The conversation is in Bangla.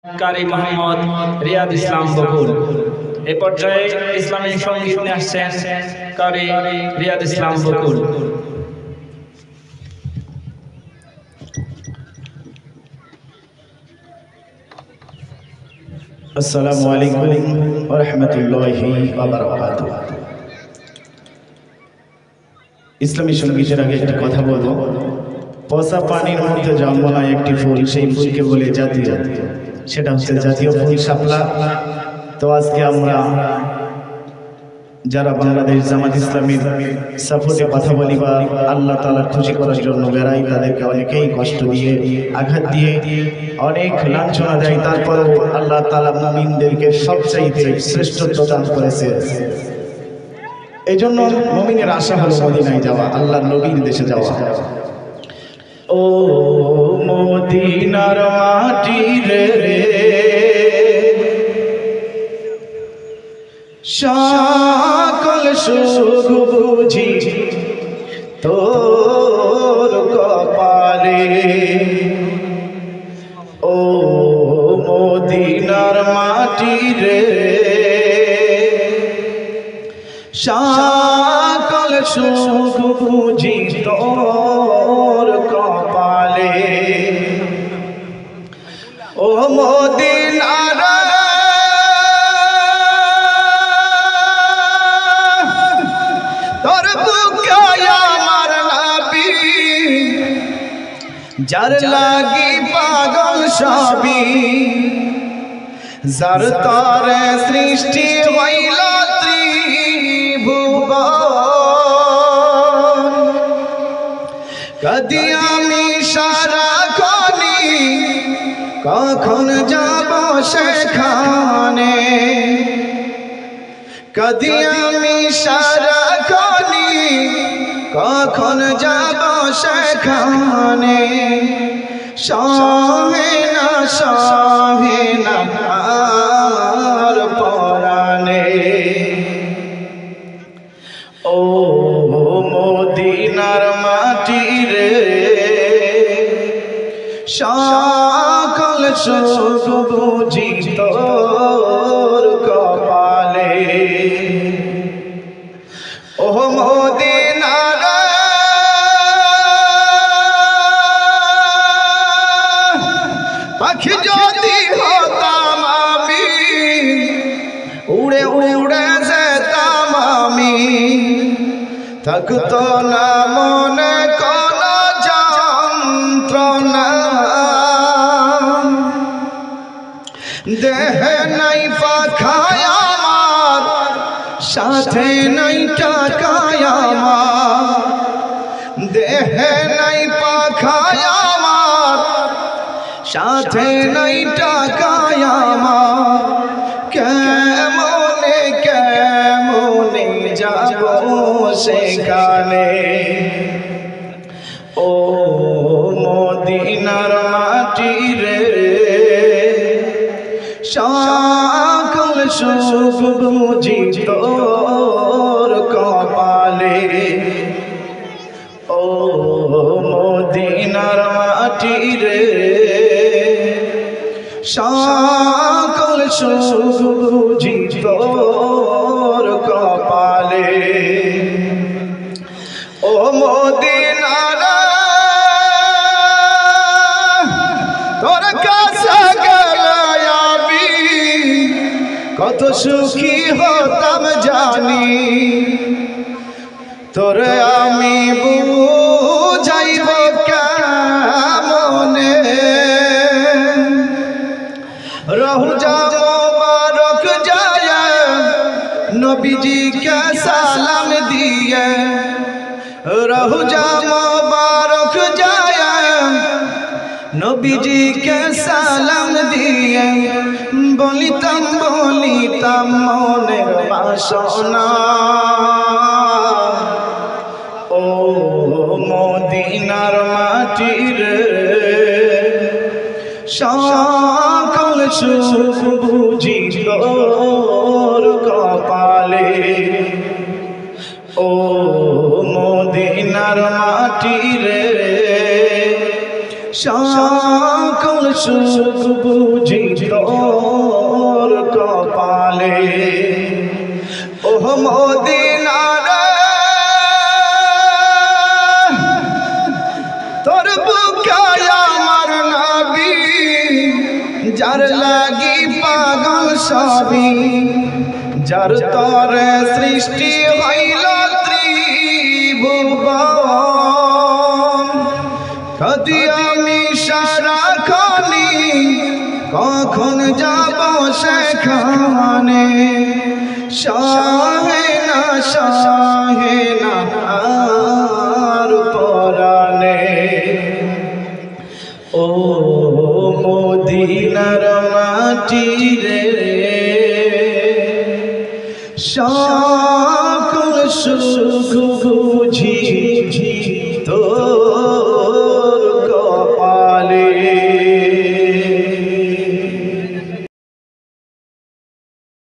কারি মোহাম্মদ রিয়াদ ইসলাম বকুল। এ পর্যায়ে ইসলামী সঙ্গীত নিয়ে আসছেন কারি রিয়াদ ইসলাম বকুল। আসসালামু আলাইকুম ওয়া রাহমাতুল্লাহি ওয়া বারাকাতুহু। ইসলামী সঙ্গীতের আগে একটা কথা বলবো। পচা পানির মধ্যে জন্ম নেয় একটি ফুল, সেই ফুলকে বলে জাতীয়, সেটা হচ্ছে জাতীয় ফুল শাপলা। তো আজকে আমরা যারা বাংলাদেশ জামাত ইসলামীর সাপোর্টে কথা বলি বা আল্লাহ তাআলার খুশি করার জন্য বেড়াই, তাদেরকে অনেকেই কষ্ট দিয়ে, আঘাত দিয়ে, অনেক লাঞ্ছনা দেয়, তারপরেও আল্লাহ তাআলা মুমিনদেরকে সবচাইতে শ্রেষ্ঠত্ব দান করেছে। এই জন্য মুমিনের আশা হলো মদিনায় যাওয়া, আল্লাহর নবীর দেশে যাওয়া। ও মদিনার মাটি রে, সকল সুখ বুঝি তোর কপালে। ও মদিনার মাটি রে, সকল সুখ বুঝি তোর কপালে। ও মদিনার তোর বুকে আমার নবী, যার লাগি পাগল সবই, যার তরে সৃষ্টি হইল ত্রিভুবন। কদি আমি সারাক্ষণি কখন যাব সেখানে, কদি আমি সারাক্ষণি কখন যাব সেখানে। সহে না আর পরাণে। ও মদিনার মাটি রে, সকল সুখ বুঝি তোর কপালে। ও মদিনার পাখি যদি হতাম আমি, উড়ে উড়ে যেতাম আমি, থাকতো না মনে কোন যন্ত্রণা। দেহে নাই পাখায় আমার, সাথে নাই টাকায় আমার। দেহে নাই পাখায় আমার, সাথে নাই টাকায় আমার। কেমনে কেমনে যাব সেখানে। ও মদিনার মাটি রে, সকল সুখ বুঝি তোর কপালে। ও মদিনার মাটি রে, সকল সুখ বুঝি তোর কপালে। ও মদিনার তোর কাছে গেলে আমি কত সুখী হতাম জানি। তোরে আমি বুঝাইব কেমনে। রওজা মোবারক যায় নবীজি কে সালাম দিয়ে। রওজা মোবারক যায় নবীজি কে সালাম দিয়ে। বলিতাম বলিতাম মনের বাসনা। ও মদিনার মাটি রে, সকল সুখ বুঝি তোর কপালে। ও মদিনার মাটি রে, সকল সুখ বুঝি তোর কপালে ও মদিনার তোর বুকে আমার নবী যার লাগি পাগল সবই যার তরে সৃষ্টি হইল ত্রিভুবন কদি আমি সারাক্ষণি কখন যাব সেখানে সহে না আর পরানে ও মদিনার মাটি রে সকল